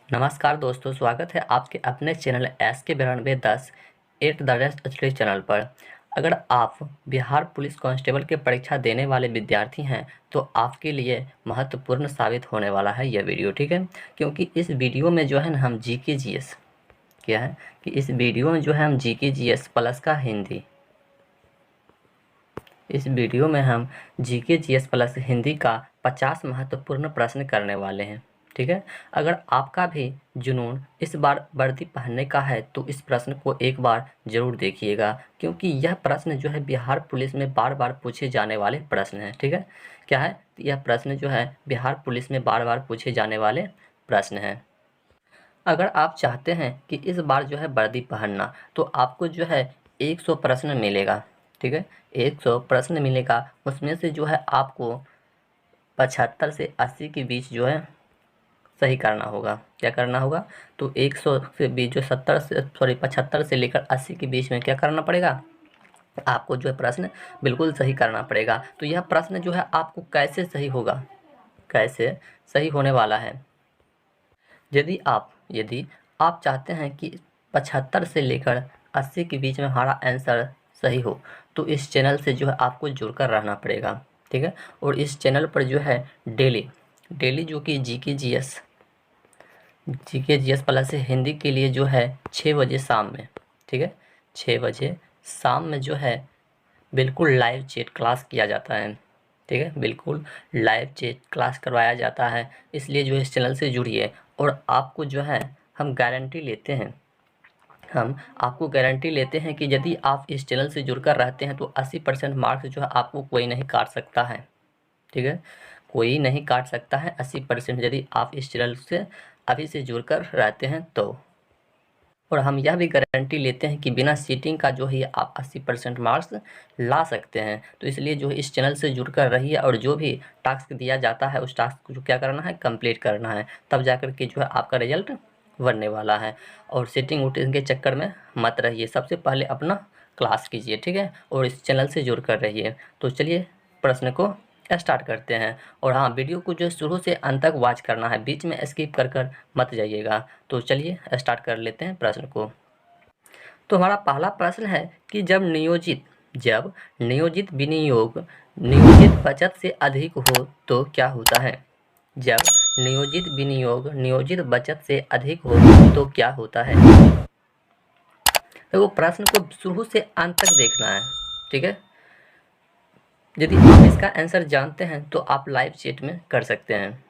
नमस्कार दोस्तों, स्वागत है आपके अपने channel SK9210 at the rest study channel पर। अगर आप बिहार पुलिस कांस्टेबल की परीक्षा देने वाले विद्यार्थी हैं तो आपके लिए महत्वपूर्ण साबित होने वाला है यह वीडियो, ठीक है। क्योंकि इस वीडियो में जो है ना हम जीके जीएस क्या है कि इस वीडियो में जो है हम जीके जीएस प्लस का हिंदी इस वीडियो में हम जीके जीएस प्लस हिंदी का 50 महत्वपूर्ण प्रश्न करने वाले हैं, ठीक है। अगर आपका भी जुनून इस बार वर्दी पहनने का है तो इस प्रश्न को एक बार ज़रूर देखिएगा, क्योंकि यह प्रश्न जो है बिहार पुलिस में बार बार पूछे जाने वाले प्रश्न हैं, ठीक है। क्या है, यह प्रश्न जो है बिहार पुलिस में बार बार पूछे जाने वाले प्रश्न हैं। अगर आप चाहते हैं कि इस बार जो है वर्दी पहनना तो आपको जो है 100 प्रश्न मिलेगा, ठीक है। 100 प्रश्न मिलेगा, उसमें से जो है आपको 75 से 80 के बीच जो है सही करना होगा। क्या करना होगा? तो 100 से बीच जो 75 से लेकर 80 के बीच में क्या करना पड़ेगा? आपको जो है प्रश्न बिल्कुल सही करना पड़ेगा। तो यह प्रश्न जो है आपको कैसे सही होगा, कैसे सही होने वाला है? यदि आप चाहते हैं कि 75 से लेकर 80 के बीच में हमारा आंसर सही हो तो इस चैनल से जो है आपको जुड़कर रहना पड़ेगा, ठीक है। और इस चैनल पर जो है डेली जो कि जीके जीएस प्लस हिंदी के लिए जो है 6 बजे शाम में, ठीक है, 6 बजे शाम में जो है बिल्कुल लाइव चैट क्लास किया जाता है, ठीक है। बिल्कुल लाइव चैट क्लास करवाया जाता है, इसलिए जो इस चैनल से जुड़िए। और आपको जो है हम आपको गारंटी लेते हैं कि यदि आप इस चैनल से जुड़कर रहते हैं तो 80% मार्क्स जो है आपको कोई नहीं काट सकता है, ठीक है। कोई नहीं काट सकता है 80%, यदि आप इस चैनल से अभी से जुड़कर रहते हैं तो। और हम यह भी गारंटी लेते हैं कि बिना सीटिंग का जो है आप 80% मार्क्स ला सकते हैं। तो इसलिए जो है इस चैनल से जुड़कर रहिए और जो भी टास्क दिया जाता है उस टास्क को जो क्या करना है, कंप्लीट करना है, तब जाकर के जो है आपका रिजल्ट बनने वाला है। और सीटिंग वोटिंग के चक्कर में मत रहिए, सबसे पहले अपना क्लास कीजिए, ठीक है, और इस चैनल से जुड़कर रहिए। तो चलिए प्रश्न को स्टार्ट करते हैं। और हाँ, वीडियो को जो शुरू से अंत तक वॉच करना है, बीच में स्किप कर मत जाइएगा। तो चलिए स्टार्ट कर लेते हैं प्रश्न को। तो हमारा पहला प्रश्न है कि जब नियोजित विनियोग नियोजित बचत से अधिक हो तो क्या होता है? जब नियोजित विनियोग नियोजित बचत से अधिक हो तो क्या होता है? तो प्रश्न को शुरू से अंत तक देखना है, ठीक है। यदि आप इसका आंसर जानते हैं तो आप लाइव चैट में कर सकते हैं।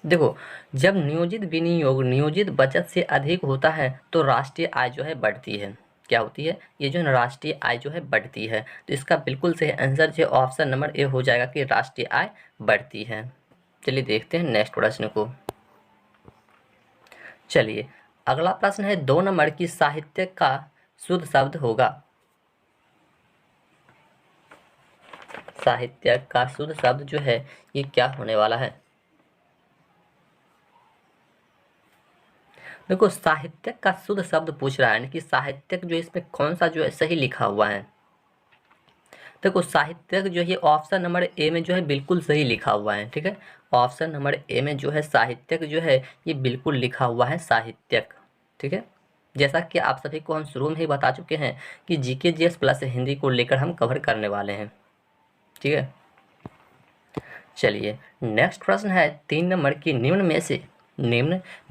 देखो, जब नियोजित विनियोग नियोजित बचत से अधिक होता है तो राष्ट्रीय आय जो है बढ़ती है। क्या होती है? ये जो है राष्ट्रीय आय जो है बढ़ती है। तो इसका बिल्कुल सही आंसर जो ऑप्शन नंबर ए हो जाएगा कि राष्ट्रीय आय बढ़ती है। चलिए देखते हैं नेक्स्ट प्रश्न को। चलिए अगला प्रश्न है 2 नंबर की साहित्य का शुद्ध शब्द होगा। साहित्य का शुद्ध शब्द जो है ये क्या होने वाला है? देखो, साहित्यक का शुद्ध शब्द पूछ रहा है, यानी कि साहित्यक जो इसमें कौन सा जो है सही लिखा हुआ है। देखो, साहित्यक जो है ऑप्शन नंबर ए में जो है बिल्कुल सही लिखा हुआ है, ठीक है। ऑप्शन नंबर ए में जो है साहित्यक जो है ये बिल्कुल लिखा हुआ है, साहित्यक, ठीक है। जैसा कि आप सभी को हम शुरू में ही बता चुके हैं कि जीके जीएस प्लस हिंदी को लेकर हम कवर करने वाले हैं, ठीक है। चलिए नेक्स्ट प्रश्न है 3 नंबर की निम्न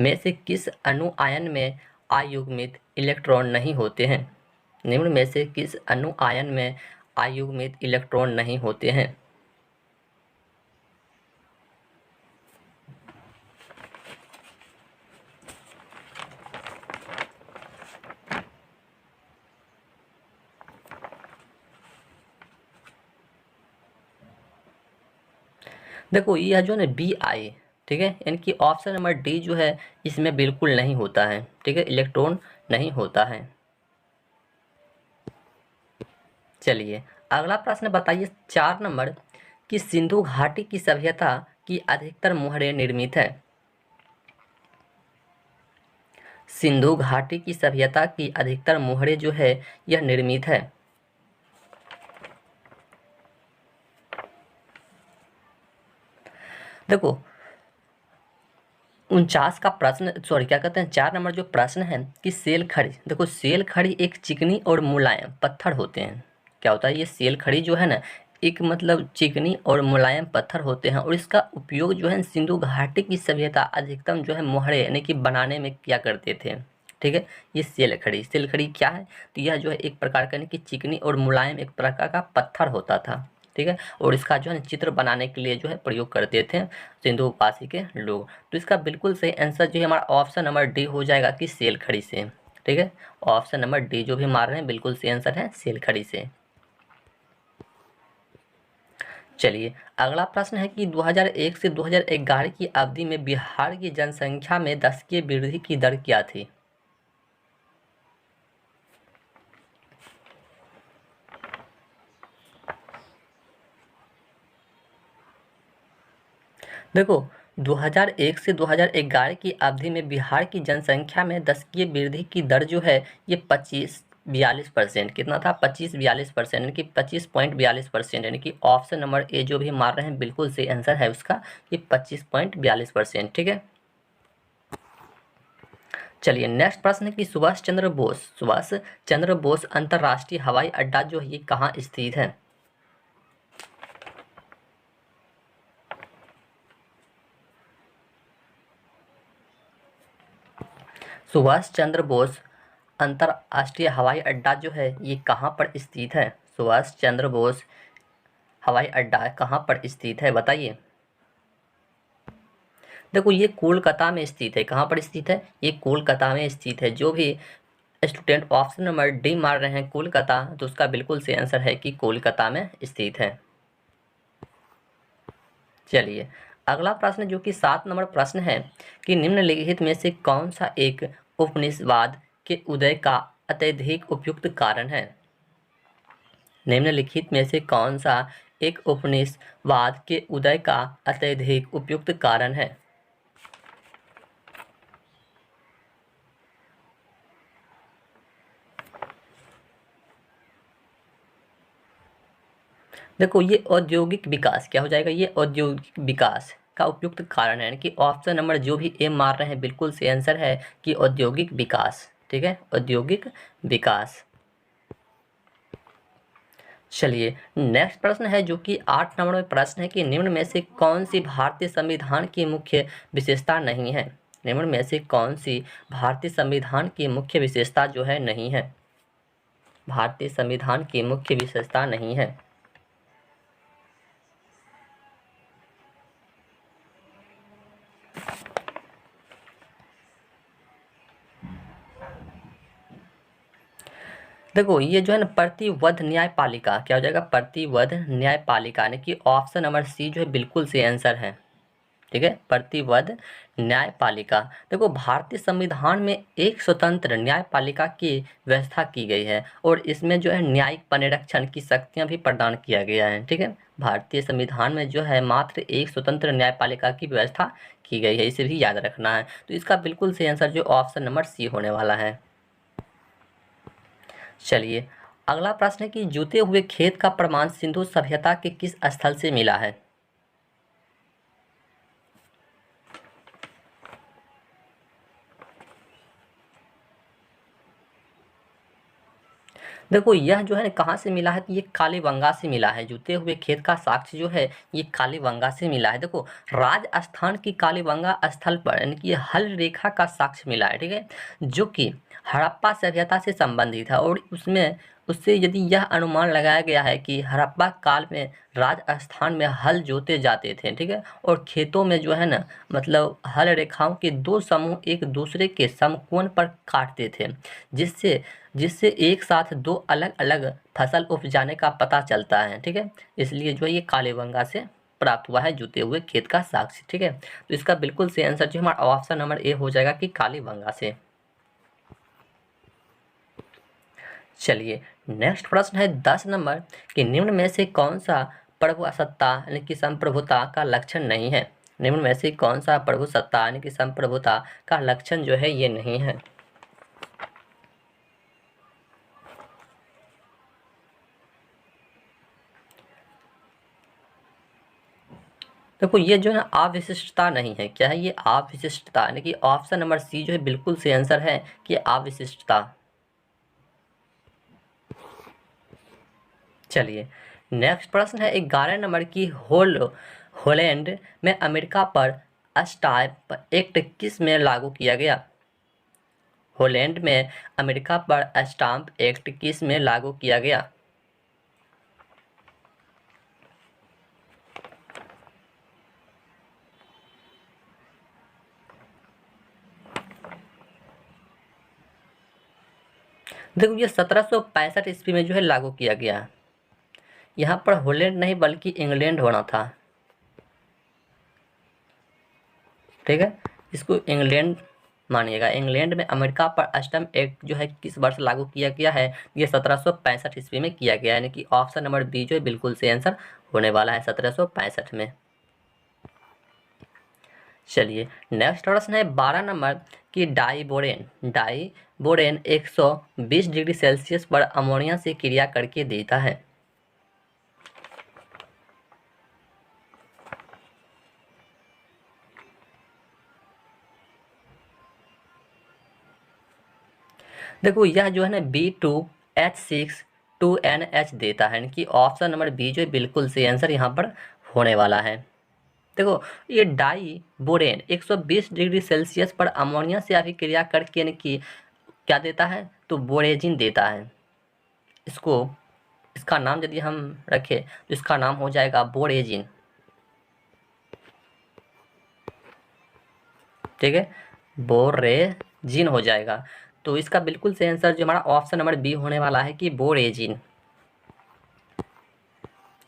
में से किस अणु आयन में अयुग्मित इलेक्ट्रॉन नहीं होते हैं? निम्न में से किस अणु आयन में अयुग्मित इलेक्ट्रॉन नहीं होते हैं? देखो, यह जो है बी आई, ठीक है, यानी कि ऑप्शन नंबर डी जो है इसमें बिल्कुल नहीं होता है, ठीक है, इलेक्ट्रॉन नहीं होता है। चलिए अगला प्रश्न बताइए 4 नंबर कि सिंधु घाटी की सभ्यता की अधिकतर मुहरें निर्मित है। सिंधु घाटी की सभ्यता की अधिकतर मुहरें जो है यह निर्मित है। देखो, 49 का प्रश्न, सॉरी क्या कहते हैं, 4 नंबर जो प्रश्न है कि सेल खड़ी। देखो सेल खड़ी एक चिकनी और मुलायम पत्थर होते हैं। क्या होता है ये सेल खड़ी जो है ना, एक मतलब चिकनी और मुलायम पत्थर होते हैं और इसका उपयोग जो है सिंधु घाटी की सभ्यता अधिकतम जो है मोहरे यानी कि बनाने में किया करते थे। ठीक है, ये सेल खड़ी क्या है, तो यह जो है एक प्रकार का यानी कि चिकनी और मुलायम एक प्रकार का पत्थर होता था। ठीक है, और इसका जो है चित्र बनाने के लिए जो है प्रयोग करते थे सिंधु घाटी के लोग। तो इसका बिल्कुल सही आंसर जो है हमारा ऑप्शन नंबर डी हो जाएगा कि सेल खड़ी से। ठीक है, ऑप्शन नंबर डी जो भी मार रहे हैं बिल्कुल सही आंसर है सेल खड़ी से। चलिए अगला प्रश्न है कि 2001 से 2011 की अवधि में बिहार की जनसंख्या में 10 की वृद्धि की दर क्या थी। देखो 2001 से 2011 की अवधि में बिहार की जनसंख्या में 10 की वृद्धि की दर जो है ये 25-42%। कितना था, 25-42%, यानी कि 25.42%, यानी कि ऑप्शन नंबर ए जो भी मार रहे हैं बिल्कुल सही आंसर है उसका, ये 25.42%। ठीक है, चलिए नेक्स्ट प्रश्न है कि सुभाष चंद्र बोस अंतर्राष्ट्रीय हवाई अड्डा जो है ये कहाँ स्थित है। सुभाष चंद्र बोस अंतर्राष्ट्रीय हवाई अड्डा जो है ये कहाँ पर स्थित है। सुभाष चंद्र बोस हवाई अड्डा कहाँ पर स्थित है बताइए। देखो ये कोलकाता में स्थित है। कहाँ पर स्थित है, ये कोलकाता में स्थित है। जो भी स्टूडेंट ऑप्शन नंबर डी मार रहे हैं कोलकाता, तो उसका बिल्कुल सही आंसर है कि कोलकाता में स्थित है। चलिए अगला प्रश्न जो कि 7 नंबर प्रश्न है कि निम्नलिखित में से कौन सा एक उपनिषदवाद के उदय का अत्यधिक उपयुक्त कारण है। निम्नलिखित में से कौन सा एक उपनिषदवाद के उदय का अत्यधिक उपयुक्त कारण है। देखो ये औद्योगिक विकास क्या हो जाएगा, ये औद्योगिक विकास का उपयुक्त कारण है, यानी कि ऑप्शन नंबर जो भी ए मार रहे हैं बिल्कुल सही आंसर है कि औद्योगिक विकास। ठीक है, औद्योगिक विकास। चलिए नेक्स्ट प्रश्न है जो कि 8 नंबर में प्रश्न है कि निम्न में से कौन सी भारतीय संविधान की मुख्य विशेषता नहीं है। निम्न में से कौन सी भारतीय संविधान की मुख्य विशेषता जो है नहीं है। भारतीय संविधान की मुख्य विशेषता नहीं है। देखो ये जो है ना प्रतिवद्ध न्यायपालिका क्या हो जाएगा, प्रतिवद्ध न्यायपालिका, यानी कि ऑप्शन नंबर सी जो है बिल्कुल सही आंसर है। ठीक है, प्रतिवद्ध न्यायपालिका। देखो भारतीय संविधान में एक स्वतंत्र न्यायपालिका की व्यवस्था की गई है और इसमें जो है न्यायिक परिरक्षण की शक्तियां भी प्रदान किया गया है। ठीक है, भारतीय संविधान में जो है मात्र एक स्वतंत्र न्यायपालिका की व्यवस्था की गई है, इसे भी याद रखना है। तो इसका बिल्कुल सही आंसर जो ऑप्शन नंबर सी होने वाला है। चलिए अगला प्रश्न है कि जूते हुए खेत का प्रमाण सिंधु सभ्यता के किस स्थल से मिला है। देखो यह जो है कहाँ से मिला है, तो ये कालीबंगा से मिला है। जूते हुए खेत का साक्ष्य जो है ये कालीबंगा से मिला है। देखो राजस्थान की कालीबंगा स्थल पर यानी कि हल रेखा का साक्ष्य मिला है। ठीक है, जो कि हड़प्पा सभ्यता से संबंधित है और उसमें उससे यदि यह अनुमान लगाया गया है कि हड़प्पा काल में राजस्थान में हल जोते जाते थे। ठीक है, और खेतों में जो है ना मतलब हल रेखाओं के दो समूह एक दूसरे के समकोण पर काटते थे, जिससे जिससे एक साथ दो अलग अलग फसल उपजाने का पता चलता है। ठीक है, इसलिए जो है ये कालीबंगा से प्राप्त हुआ है जूते हुए खेत का साक्ष्य। ठीक है, तो इसका बिल्कुल सही आंसर जो हमारा ऑप्शन नंबर ए हो जाएगा कि कालीबंगा से। चलिए नेक्स्ट प्रश्न है 10 नंबर कि निम्न में से कौन सा प्रभुसत्ता यानी कि संप्रभुता का लक्षण नहीं है। निम्न में से कौन सा प्रभुसत्ता यानी कि संप्रभुता का लक्षण जो है ये नहीं है। देखो ये जो है ना अविशिष्टता नहीं है, क्या है ये अविशिष्टता, यानी कि ऑप्शन नंबर सी जो है बिल्कुल सही आंसर है कि अविशिष्टता। चलिए नेक्स्ट प्रश्न है 11 नंबर की हॉलैंड में अमेरिका पर स्टैंप एक्ट किस में लागू किया गया? हॉलैंड में अमेरिका पर स्टैंप एक्ट किस में लागू किया गया? देखो ये 1765 ईस्वी में जो है लागू किया गया। यहाँ पर हॉलैंड नहीं बल्कि इंग्लैंड होना था, ठीक है, इसको इंग्लैंड मानिएगा। इंग्लैंड में अमेरिका पर स्टैंप एक्ट जो है किस वर्ष लागू किया गया है? ये 1765 ईस्वी में किया गया, यानी कि ऑप्शन नंबर बी जो है बिल्कुल सही आंसर होने वाला है 1765 में। चलिए नेक्स्ट प्रश्न है 12 नंबर की डाइबोरेन 120 डिग्री सेल्सियस पर अमोनिया से क्रिया करके देता है। देखो यह जो है ना B2H6 2NH देता है, यानी कि ऑप्शन नंबर बी जो है बिल्कुल सही आंसर यहाँ पर होने वाला है। देखो ये डाइबोरेन 120 डिग्री सेल्सियस पर अमोनिया से अभिक्रिया करके यानी कि क्या देता है? तो बोरेजिन देता है। इसका नाम यदि हम रखें तो इसका नाम हो जाएगा बोरेजिन, ठीक है, बोरेजिन हो जाएगा। तो इसका बिल्कुल सही आंसर जो हमारा ऑप्शन नंबर बी होने वाला है कि बोरेजिन।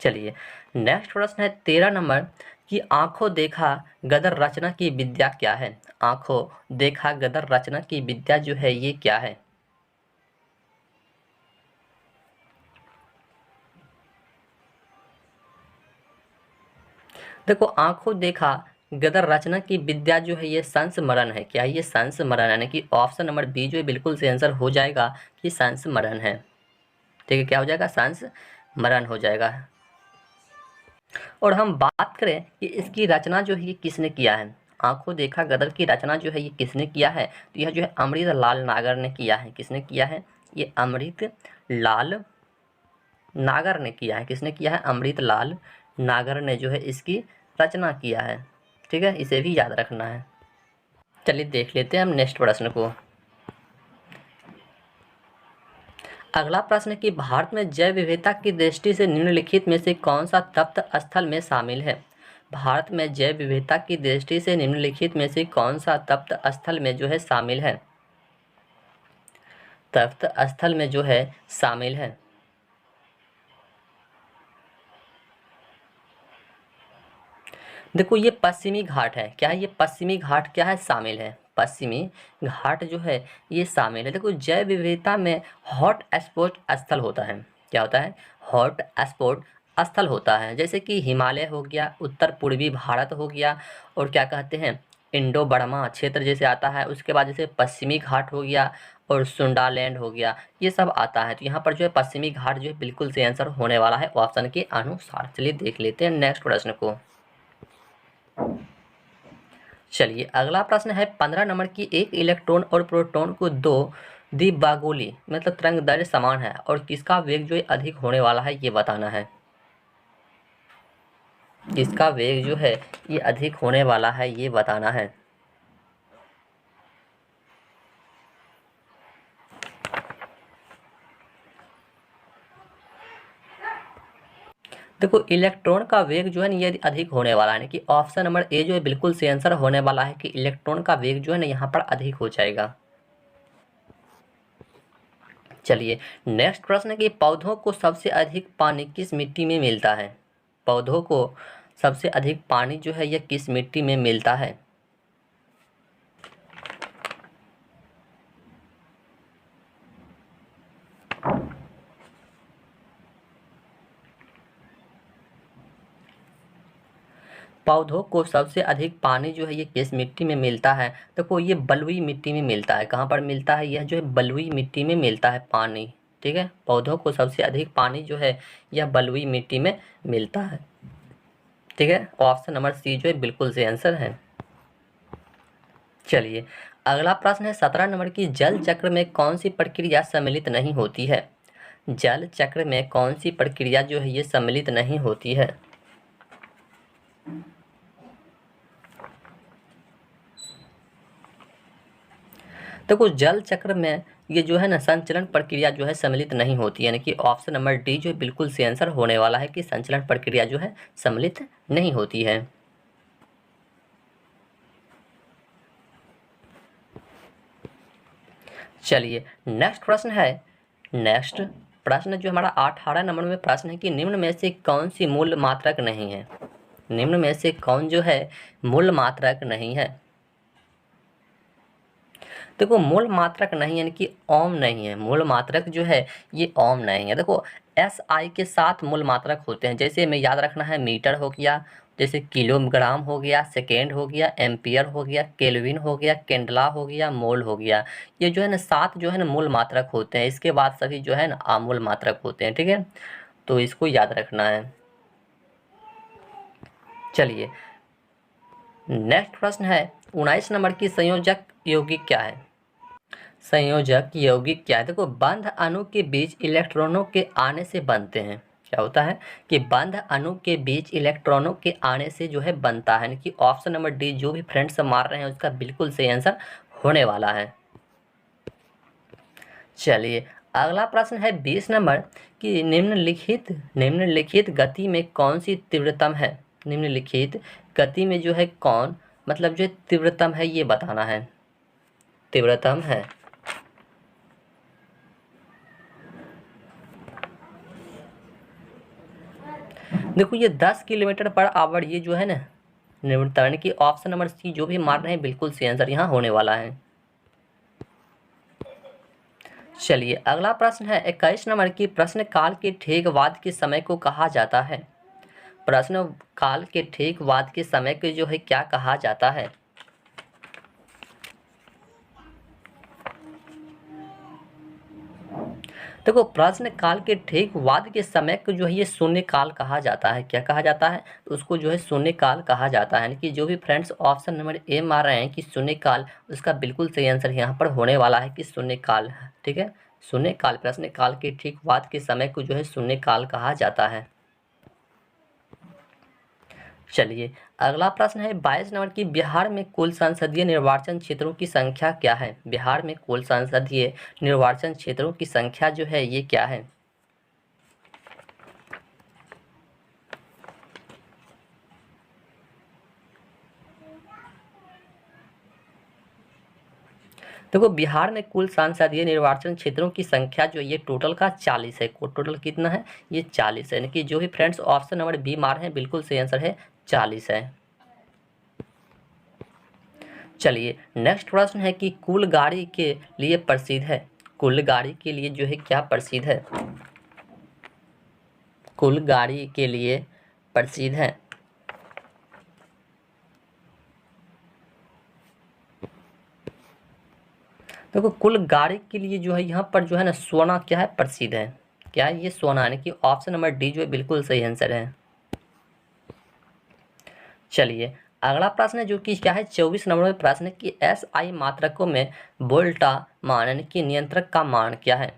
चलिए नेक्स्ट प्रश्न है 13 नंबर कि आंखों देखा गदर रचना की विद्या क्या है? आंखों देखा गदर रचना की विद्या जो है ये क्या है? देखो आंखों देखा गदर रचना की विद्या जो है ये संस्मरण है। क्या ये संस्मरण, यानी कि ऑप्शन नंबर बी जो है बिल्कुल सही आंसर हो जाएगा कि संस्मरण है, ठीक है, क्या हो जाएगा? संस्मरण हो जाएगा। और हम बात करें कि इसकी रचना जो है ये किसने किया है? आंखों देखा गदर की रचना जो है ये किसने किया है? तो यह जो है अमृत लाल नागर ने किया है। किसने किया है? ये अमृत लाल नागर ने किया है। किसने किया है? अमृत लाल नागर ने जो है इसकी रचना किया है, ठीक है, इसे भी याद रखना है। चलिए देख लेते हैं हम नेक्स्ट प्रश्न को। अगला प्रश्न कि भारत में जैव विविधता की दृष्टि से निम्नलिखित में से कौन सा तप्त स्थल में शामिल है? भारत में जैव विविधता की दृष्टि से निम्नलिखित में से कौन सा तप्त स्थल में जो है शामिल है? तप्त स्थल में जो है शामिल है। देखो ये पश्चिमी घाट है। क्या है ये? पश्चिमी घाट क्या है? शामिल है। पश्चिमी घाट जो है ये शामिल है। देखो जैव विविधता में हॉट स्पॉट स्थल होता है। क्या होता है? हॉट स्पॉट स्थल होता है, जैसे कि हिमालय हो गया, उत्तर पूर्वी भारत हो गया, और क्या कहते हैं इंडो बर्मा क्षेत्र जैसे आता है, उसके बाद जैसे पश्चिमी घाट हो गया और सुंडालैंड हो गया, ये सब आता है। तो यहाँ पर जो है पश्चिमी घाट जो है बिल्कुल सही आंसर होने वाला है ऑप्शन के अनुसार। चलिए देख लेते हैं नेक्स्ट प्रश्न को। चलिए अगला प्रश्न है 15 नंबर की एक इलेक्ट्रॉन और प्रोटॉन को दो द्विबागोली मतलब तरंग दैर्ध्य समान है और किसका वेग जो है अधिक होने वाला है ये बताना है। किसका वेग जो है ये अधिक होने वाला है ये बताना है। देखो इलेक्ट्रॉन का वेग जो है ना ये अधिक होने वाला है, कि ऑप्शन नंबर ए जो है बिल्कुल सही आंसर होने वाला है कि इलेक्ट्रॉन का वेग जो है ना यहाँ पर अधिक हो जाएगा। चलिए नेक्स्ट प्रश्न है कि पौधों को सबसे अधिक पानी किस मिट्टी में मिलता है? पौधों को सबसे अधिक पानी जो है यह किस मिट्टी में मिलता है? पौधों को सबसे अधिक पानी जो है ये किस मिट्टी में मिलता है? देखो ये बलुई मिट्टी में मिलता है। कहाँ पर मिलता है? यह जो है बलुई मिट्टी में मिलता है पानी, ठीक है। पौधों को सबसे अधिक पानी जो है यह बलुई मिट्टी में मिलता है। ठीक है, ऑप्शन नंबर सी जो है बिल्कुल सही आंसर है। चलिए अगला प्रश्न है 17 नंबर की, जल चक्र में कौन सी प्रक्रिया सम्मिलित नहीं होती है? जल चक्र में कौन सी प्रक्रिया जो है ये सम्मिलित नहीं होती है? देखो जल चक्र में ये जो है ना संचलन प्रक्रिया जो है सम्मिलित नहीं होती है, यानी कि ऑप्शन नंबर डी जो है बिल्कुल सही आंसर होने वाला है कि संचलन प्रक्रिया जो है सम्मिलित नहीं होती है। चलिए नेक्स्ट प्रश्न जो हमारा 18 नंबर में प्रश्न है कि निम्न में से कौन सी मूल मात्रक नहीं है? निम्न में से कौन जो है मूल मात्रक नहीं है? देखो मूल मात्रक नहीं यानी कि ओम नहीं है, मूल मात्रक जो है ये ओम नहीं है। देखो एस आई के साथ मूल मात्रक होते हैं, जैसे हमें याद रखना है मीटर हो गया, जैसे किलोग्राम हो गया, सेकेंड हो गया, एम्पियर हो गया, केल्विन हो गया, केंडला हो गया, मोल हो गया। ये जो है ना 7 जो है ना मूल मात्रक होते हैं, इसके बाद सभी जो है ना अमूल मात्रक होते हैं। ठीक है, तो इसको याद रखना है। चलिए नेक्स्ट प्रश्न है 19 नंबर की, संयोजक यौगिक क्या है? संयोजक यौगिक क्या है? देखो बंध अणु के बीच इलेक्ट्रॉनों के आने से बनते हैं। क्या होता है कि बंध अणु के बीच इलेक्ट्रॉनों के आने से जो है बनता है, यानी कि ऑप्शन नंबर डी जो भी फ्रेंड्स मार रहे हैं उसका बिल्कुल सही आंसर होने वाला है। चलिए अगला प्रश्न है 20 नंबर कि निम्नलिखित गति में कौन सी तीव्रतम है? निम्नलिखित गति में जो है कौन मतलब जो तीव्रतम है ये बताना है। तीव्रतम है, देखो ये 10 किलोमीटर पर आवर ये जो है ना निवर्तन की ऑप्शन नंबर सी जो भी मार रहे हैं बिल्कुल सही आंसर यहाँ होने वाला है। चलिए अगला प्रश्न है 21 नंबर की, प्रश्न काल के ठीक बाद के समय को कहा जाता है? प्रश्न काल के ठीक बाद के समय को जो है क्या कहा जाता है? देखो प्रश्न काल के ठीक बाद के समय को जो है ये शून्य काल कहा जाता है। क्या कहा जाता है? तो उसको जो है शून्य काल कहा जाता है, यानी कि जो भी फ्रेंड्स ऑप्शन नंबर ए मार रहे हैं कि शून्य काल, उसका बिल्कुल सही आंसर यहाँ पर होने वाला है कि शून्य काल है। ठीक है, शून्य काल, प्रश्न काल के ठीक बाद के समय को जो है शून्य काल कहा जाता है। चलिए अगला प्रश्न है 22 नंबर की, बिहार में कुल संसदीय निर्वाचन क्षेत्रों की संख्या क्या है? बिहार में कुल संसदीय निर्वाचन क्षेत्रों की संख्या जो है ये क्या है? देखो बिहार में कुल संसदीय निर्वाचन क्षेत्रों की संख्या जो ये टोटल का 40 है। टोटल कितना है? ये 40 है, यानी कि जो भी फ्रेंड्स ऑप्शन नंबर बी मार हैं बिल्कुल सही आंसर है 40 है। चलिए नेक्स्ट प्रश्न है कि कुल गाड़ी के लिए प्रसिद्ध है? कुल गाड़ी के लिए जो है क्या प्रसिद्ध है? कुल गाड़ी के लिए प्रसिद्ध है। देखो कुल गाड़ी के लिए जो है यहाँ पर जो है ना सोना क्या है प्रसिद्ध है। क्या है ये? सोना, यानी कि ऑप्शन नंबर डी जो है बिल्कुल सही आंसर है। चलिए अगला प्रश्न है जो कि क्या है 24 नंबर में प्रश्न है कि एस आई मात्रकों में वोल्टा मान यानी कि नियंत्रक का मान क्या है?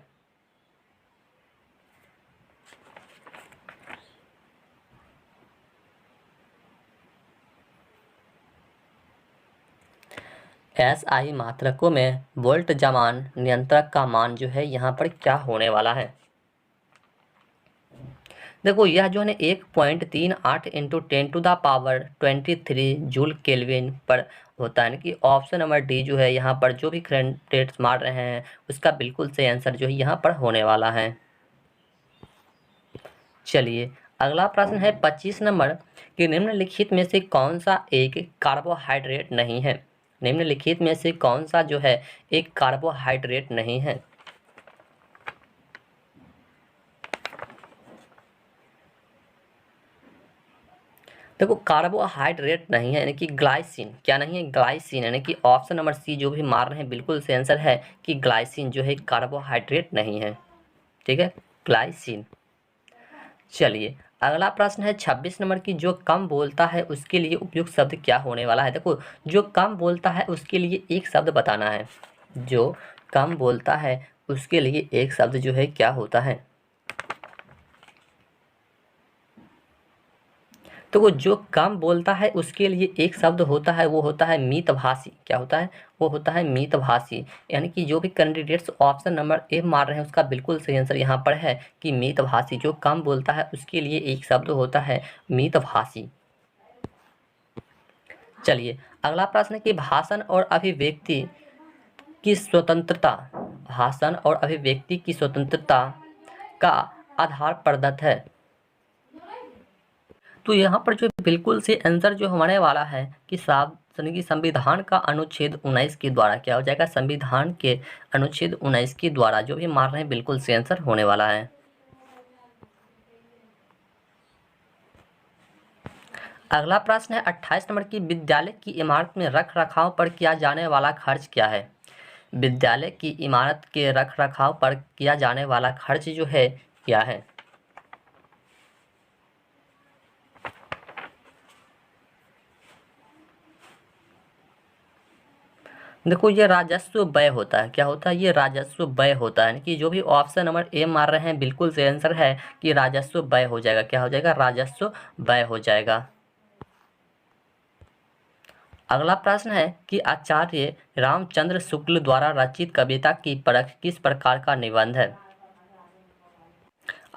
एस आई मात्रकों में वोल्ट जमान नियंत्रक का मान जो है यहाँ पर क्या होने वाला है? देखो यह जो है ना 1.38 इंटू 10⁻23 जूल केल्विन पर होता है, यानी कि ऑप्शन नंबर डी जो है यहाँ पर जो भी कैंडिडेट्स मार रहे हैं उसका बिल्कुल सही आंसर जो है यहाँ पर होने वाला है। चलिए अगला प्रश्न है 25 नंबर कि निम्नलिखित में से कौन सा एक कार्बोहाइड्रेट नहीं है? निम्नलिखित में से कौन सा जो है एक कार्बोहाइड्रेट नहीं है? देखो कार्बोहाइड्रेट नहीं है, यानी कि ग्लाइसिन। क्या नहीं है? ग्लाइसिन, यानी कि ऑप्शन नंबर सी जो भी मार रहे हैं बिल्कुल सही आंसर है कि ग्लाइसिन जो है कार्बोहाइड्रेट नहीं है। ठीक है, ग्लाइसिन। चलिए अगला प्रश्न है 26 नंबर की, जो कम बोलता है उसके लिए उपयुक्त शब्द क्या होने वाला है। देखो, जो कम बोलता है उसके लिए एक शब्द बताना है। जो कम बोलता है उसके लिए एक शब्द जो है क्या होता है। तो वो जो कम बोलता है उसके लिए एक शब्द होता है, वो होता है मितभाषी। क्या होता है? वो होता है मितभाषी। यानी कि जो भी कैंडिडेट्स ऑप्शन नंबर ए मार रहे हैं उसका बिल्कुल सही आंसर यहाँ पर है कि मितभाषी। जो कम बोलता है उसके लिए एक शब्द होता है मितभाषी। चलिए अगला प्रश्न है कि भाषण और अभिव्यक्ति की स्वतंत्रता, भाषण और अभिव्यक्ति की स्वतंत्रता का आधार प्रदत्त है। तो यहाँ पर जो बिल्कुल से आंसर जो हमारे वाला है कि संविधान का अनुच्छेद 19 के द्वारा क्या हो जाएगा। संविधान के अनुच्छेद 19 के द्वारा जो भी मार रहे हैं बिल्कुल से आंसर होने वाला है। अगला प्रश्न है 28 नंबर की, विद्यालय की इमारत में रख रखाव पर किया जाने वाला खर्च क्या है। विद्यालय की इमारत के रख रखाव पर किया जाने वाला खर्च जो है क्या है। देखो, ये राजस्व व्यय होता है। क्या होता है? ये राजस्व व्यय होता है कि जो भी ऑप्शन नंबर ए मार रहे हैं बिल्कुल से आंसर है कि राजस्व व्यय हो जाएगा। क्या हो जाएगा? राजस्व व्यय हो जाएगा। अगला प्रश्न है कि आचार्य रामचंद्र शुक्ल द्वारा रचित कविता की परख किस प्रकार का निबंध है।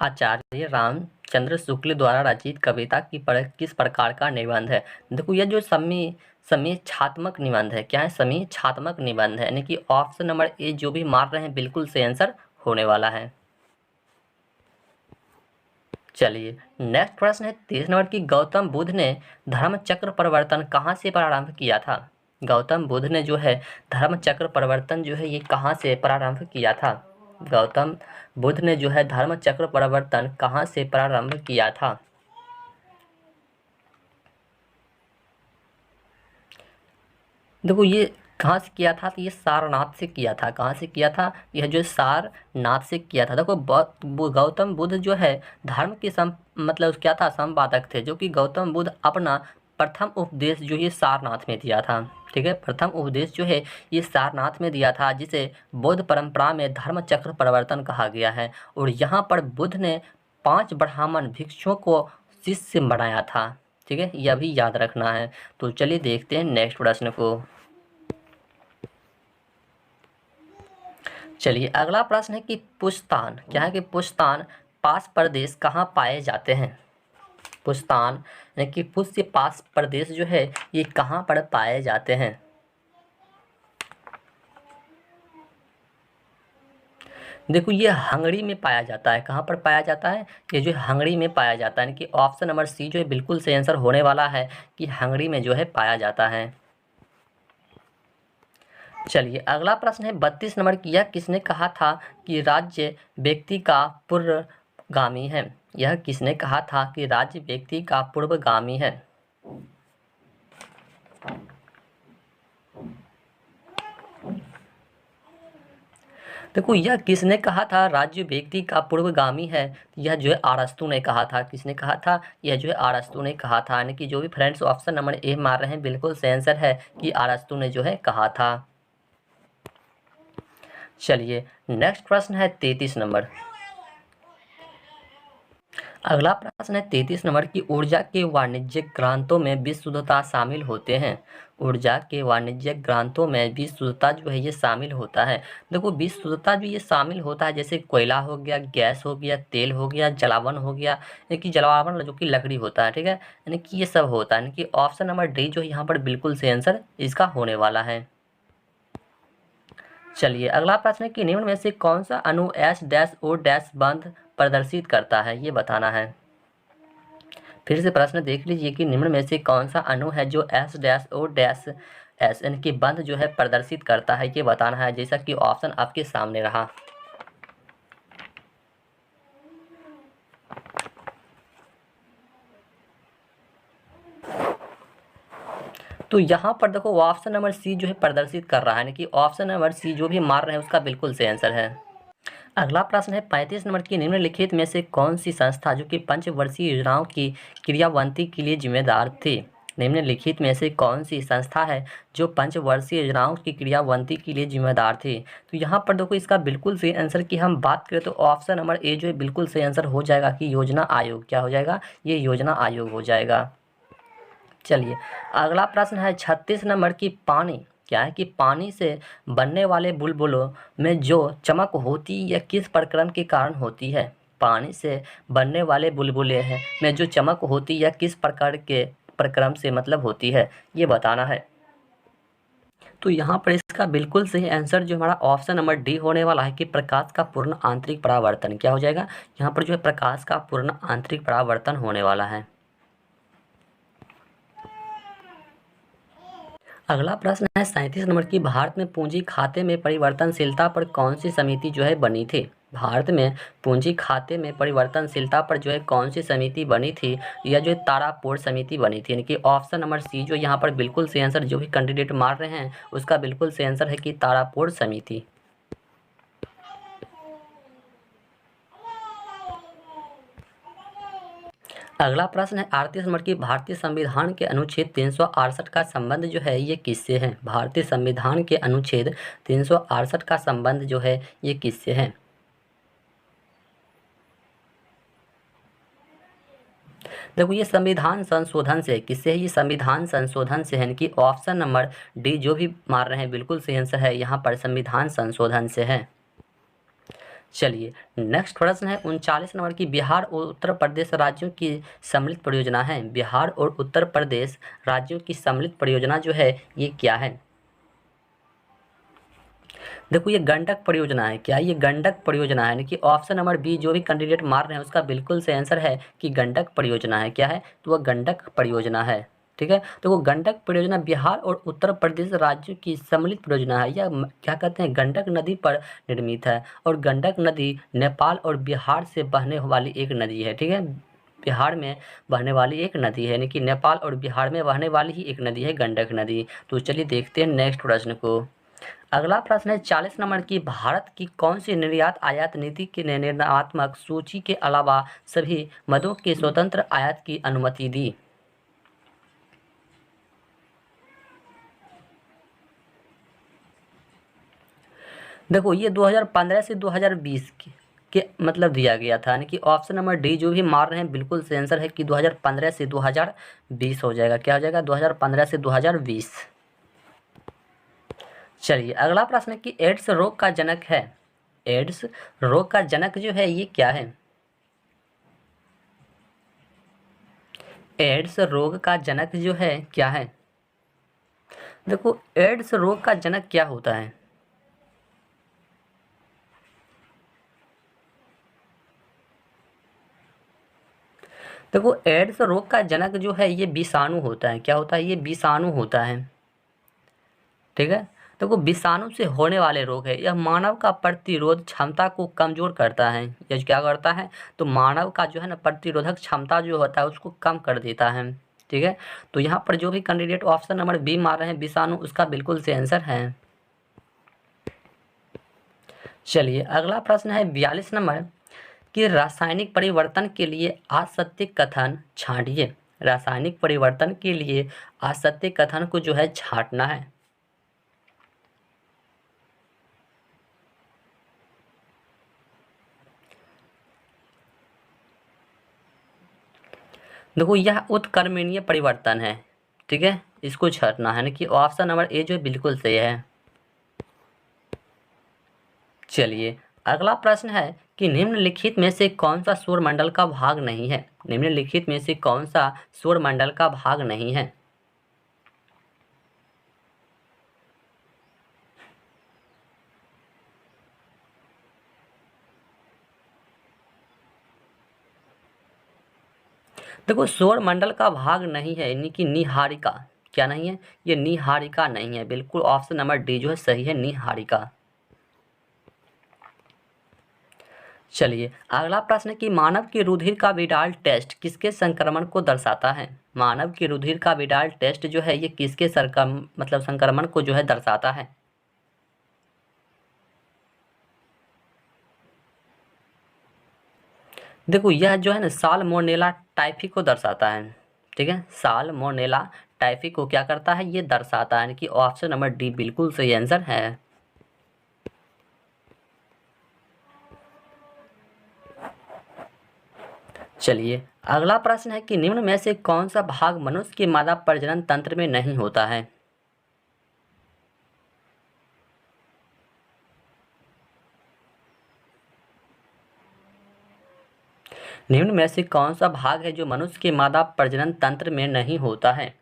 आचार्य रामचंद्र शुक्ल द्वारा रचित कविता की परख किस प्रकार का निबंध है। देखो, यह जो समीक्षात्मक निबंध है। क्या है? समीक्षात्मक निबंध है। यानी कि ऑप्शन नंबर ए जो भी मार रहे हैं बिल्कुल से आंसर होने वाला है। चलिए नेक्स्ट प्रश्न है 23 नंबर की, गौतम बुद्ध ने धर्म चक्र परिवर्तन कहाँ से प्रारंभ किया था। गौतम बुद्ध ने जो है धर्म चक्र परिवर्तन जो है ये कहाँ से प्रारंभ किया था। गौतम बुद्ध ने जो है धर्म चक्र परिवर्तन कहाँ से प्रारंभ किया था। देखो, ये कहाँ से किया था। तो ये सारनाथ से किया था। कहाँ से किया था? यह जो सारनाथ से किया था। देखो, गौतम बुद्ध जो है धर्म के मतलब क्या था, संवादक थे। जो कि गौतम बुद्ध अपना प्रथम उपदेश जो ये सारनाथ में दिया था। ठीक है, प्रथम उपदेश जो है ये सारनाथ में दिया था, जिसे बौद्ध परंपरा में धर्म चक्र परिवर्तन कहा गया है। और यहाँ पर बुद्ध ने 5 ब्राह्मण भिक्षुओं को शिष्य बनाया था। ठीक है, यह भी याद रखना है। तो चलिए देखते हैं नेक्स्ट प्रश्न को। चलिए अगला प्रश्न है कि पुस्तान, क्या है कि पुस्तान पास प्रदेश कहाँ पाए जाते हैं। पुस्तान यानी कि पुष्य पास प्रदेश जो है ये कहाँ पर पाए जाते हैं। देखो, ये हंगरी में पाया जाता है। कहाँ पर पाया जाता है? ये जो हंगरी में पाया जाता है। यानी कि ऑप्शन नंबर सी जो है बिल्कुल सही आंसर होने वाला है कि हंगरी में जो है पाया जाता है। चलिए अगला प्रश्न है 32 नंबर की, यह किसने कहा था कि राज्य व्यक्ति का पूर्वगामी है। यह किसने कहा था कि राज्य व्यक्ति का पूर्वगामी है। देखो, यह किसने कहा था राज्य व्यक्ति का पूर्वगामी है। यह जो है अरस्तू ने कहा था। किसने कहा था? यह जो है अरस्तू ने कहा था। यानी कि जो भी फ्रेंड्स ऑप्शन नंबर ए मार रहे हैं बिल्कुल सही आंसर है कि अरस्तू ने जो है कहा था। चलिए नेक्स्ट प्रश्न है 33 नंबर। अगला प्रश्न है 33 नंबर की, ऊर्जा के वाणिज्यिक ग्रांतों में विशुद्धता शामिल होते हैं। ऊर्जा के वाणिज्यिक ग्रांतों में विशुद्धता जो है ये शामिल होता है। देखो, विशुद्धता जो ये शामिल होता है जैसे कोयला हो गया, गैस हो गया, तेल हो गया, जलावन हो गया। यानी कि जलावन जो कि लकड़ी होता है। ठीक है, यानी कि ये सब होता है। यानी कि ऑप्शन नंबर डी जो है यहाँ पर बिल्कुल सही आंसर इसका होने वाला है। चलिए अगला प्रश्न है कि निम्न में से कौन सा अणु S-O- बंध प्रदर्शित करता है, ये बताना है। फिर से प्रश्न देख लीजिए कि निम्न में से कौन सा अणु है जो S-O- यानी कि बंध जो है प्रदर्शित करता है, ये बताना है। जैसा कि ऑप्शन आपके सामने रहा। तो यहाँ पर देखो ऑप्शन नंबर सी जो है प्रदर्शित कर रहा है। यानी कि ऑप्शन नंबर सी जो भी मार रहे हैं उसका बिल्कुल सही आंसर है। अगला प्रश्न है 35 नंबर की, निम्नलिखित में से कौन सी संस्था जो कि पंचवर्षीय योजनाओं की क्रियान्वयन के लिए जिम्मेदार थी? निम्नलिखित में से कौन सी संस्था है जो पंचवर्षीय योजनाओं की क्रियान्वयन के लिए जिम्मेदार थी? तो यहाँ पर देखो इसका बिल्कुल सही आंसर की हम बात करें तो ऑप्शन नंबर ए जो है बिल्कुल सही आंसर हो जाएगा कि योजना आयोग। क्या हो जाएगा? ये योजना आयोग हो जाएगा। चलिए अगला प्रश्न है 36 नंबर की, पानी क्या है कि पानी से बनने वाले बुलबुलों में जो चमक होती है यह किस प्रक्रम के कारण होती है? पानी से बनने वाले बुलबुले हैं में जो चमक होती है यह किस प्रकार के प्रक्रम से मतलब होती है, ये बताना है। तो यहाँ पर इसका बिल्कुल सही आंसर जो हमारा ऑप्शन नंबर डी होने वाला है कि प्रकाश का पूर्ण आंतरिक परावर्तन। क्या हो जाएगा? यहाँ पर जो है प्रकाश का पूर्ण आंतरिक परावर्तन होने वाला है। अगला प्रश्न है 37 नंबर की, भारत में पूंजी खाते में परिवर्तनशीलता पर कौन सी समिति जो है बनी थी? भारत में पूंजी खाते में परिवर्तनशीलता पर जो है कौन सी समिति बनी थी? यह जो है तारापोर समिति बनी थी। यानी कि ऑप्शन नंबर सी जो यहाँ पर बिल्कुल सही आंसर जो भी कैंडिडेट मार रहे हैं उसका बिल्कुल सही आंसर है कि तारापोर समिति। अगला प्रश्न है 38 नंबर की, भारतीय संविधान के अनुच्छेद 368 का संबंध जो है ये किससे है? भारतीय संविधान के अनुच्छेद 368 का संबंध जो है ये किससे है? देखो ये संविधान संशोधन से। किससे है? ये संविधान संशोधन से है। यानी कि ऑप्शन नंबर डी जो भी मार रहे हैं बिल्कुल सही आंसर है यहाँ पर संविधान संशोधन से है। चलिए नेक्स्ट प्रश्न है 39 नंबर की, बिहार और उत्तर प्रदेश राज्यों की सम्मिलित परियोजना है। बिहार और उत्तर प्रदेश राज्यों की सम्मिलित परियोजना जो है ये क्या है? देखो ये गंडक परियोजना है। क्या? ये गंडक परियोजना है। यानी कि ऑप्शन नंबर बी जो भी कैंडिडेट मार रहे हैं उसका बिल्कुल सही आंसर है कि गंडक परियोजना है। क्या है? तो वह गंडक परियोजना है। ठीक है, तो वो गंडक परियोजना बिहार और उत्तर प्रदेश राज्यों की सम्मिलित परियोजना है। यह क्या कहते हैं? गंडक नदी पर निर्मित है और गंडक नदी नेपाल और बिहार से बहने वाली एक नदी है। ठीक है, बिहार में बहने वाली एक नदी है। यानी कि नेपाल और बिहार में बहने वाली ही एक नदी है गंडक नदी। तो चलिए देखते हैं नेक्स्ट प्रश्न को। अगला प्रश्न है 40 नंबर की, भारत की कौन सी निर्यात आयात नीति के निर्णयात्मक सूची के अलावा सभी मदों के स्वतंत्र आयात की अनुमति दी? देखो ये 2015 से 2020 के मतलब दिया गया था। यानी कि ऑप्शन नंबर डी जो भी मार रहे हैं बिल्कुल सही आंसर है कि 2015 से 2020 हो जाएगा। क्या हो जाएगा? 2015 से 2020। चलिए अगला प्रश्न है कि एड्स रोग का जनक है। एड्स रोग का जनक जो है ये क्या है? एड्स रोग का जनक जो है क्या है? देखो एड्स रोग का जनक क्या होता है? देखो एड्स रोग का जनक जो है ये विषाणु होता है। क्या होता है? ये विषाणु होता है। ठीक है, देखो विषाणु से होने वाले रोग है। यह मानव का प्रतिरोध क्षमता को कमजोर करता है। यह क्या करता है? तो मानव का जो है ना प्रतिरोधक क्षमता जो होता है उसको कम कर देता है। ठीक है, तो यहाँ पर जो भी कैंडिडेट ऑप्शन नंबर बी मार रहे हैं विषाणु, उसका बिल्कुल सही आंसर है। चलिए अगला प्रश्न है 42 नंबर कि रासायनिक परिवर्तन के लिए असत्य कथन छांटिए। रासायनिक परिवर्तन के लिए असत्य कथन को जो है छांटना है। देखो यह उत्क्रमणीय परिवर्तन है। ठीक है, इसको छांटना है। ना कि ऑप्शन नंबर ए जो है बिल्कुल सही है। चलिए अगला प्रश्न है कि निम्नलिखित में से कौन सा सौरमंडल का भाग नहीं है? निम्नलिखित में से कौन सा सौरमंडल का भाग नहीं है? देखो सौरमंडल का भाग नहीं है यानी कि नीहारिका। क्या नहीं है? ये नीहारिका नहीं है। बिल्कुल ऑप्शन नंबर डी जो है सही है, नीहारिका। चलिए अगला प्रश्न है कि मानव के रुधिर का विडाल टेस्ट किसके संक्रमण को दर्शाता है? मानव के रुधिर का विडाल टेस्ट जो है ये किसके मतलब संक्रमण को जो है दर्शाता है? देखो यह जो है ना साल्मोनेला टाइफी को दर्शाता है, ठीक है। साल्मोनेला टाइफी को क्या करता है, ये दर्शाता है, यानी कि ऑप्शन नंबर डी बिल्कुल सही आंसर है। चलिए अगला प्रश्न है कि निम्न में से कौन सा भाग मनुष्य के मादा प्रजनन तंत्र में नहीं होता है। निम्न में से कौन सा भाग है जो मनुष्य के मादा प्रजनन तंत्र में नहीं होता है।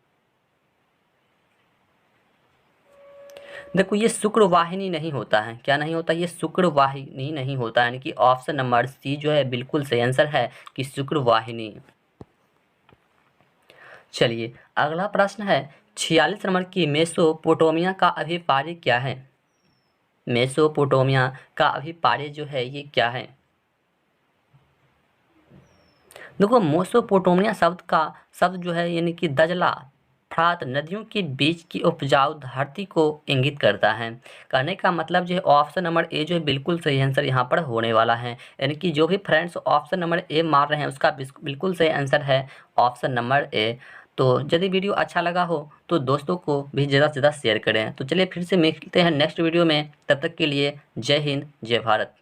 देखो ये शुक्रवाहिनी नहीं होता है, क्या नहीं होता, ये शुक्रवाहिनी नहीं होता, यानी कि ऑप्शन नंबर सी जो है बिल्कुल सही आंसर है कि शुक्रवाहिनी। चलिए अगला प्रश्न है 46 नंबर की मेसोपोटामिया का अभिपार्य क्या है। मेसोपोटामिया का अभिपार्य जो है ये क्या है। देखो मेसोपोटामिया शब्द जो है यानी कि दजला फ्रात नदियों के बीच की उपजाऊ धरती को इंगित करता है। कहने का मतलब जो है ऑप्शन नंबर ए जो है बिल्कुल सही आंसर यहाँ पर होने वाला है, यानी कि जो भी फ्रेंड्स ऑप्शन नंबर ए मार रहे हैं उसका बिल्कुल सही आंसर है ऑप्शन नंबर ए। तो यदि वीडियो अच्छा लगा हो तो दोस्तों को भी ज़्यादा से ज़्यादा शेयर करें। तो चलिए फिर से मिलते हैं नेक्स्ट वीडियो में, तब तक के लिए जय हिंद जय भारत।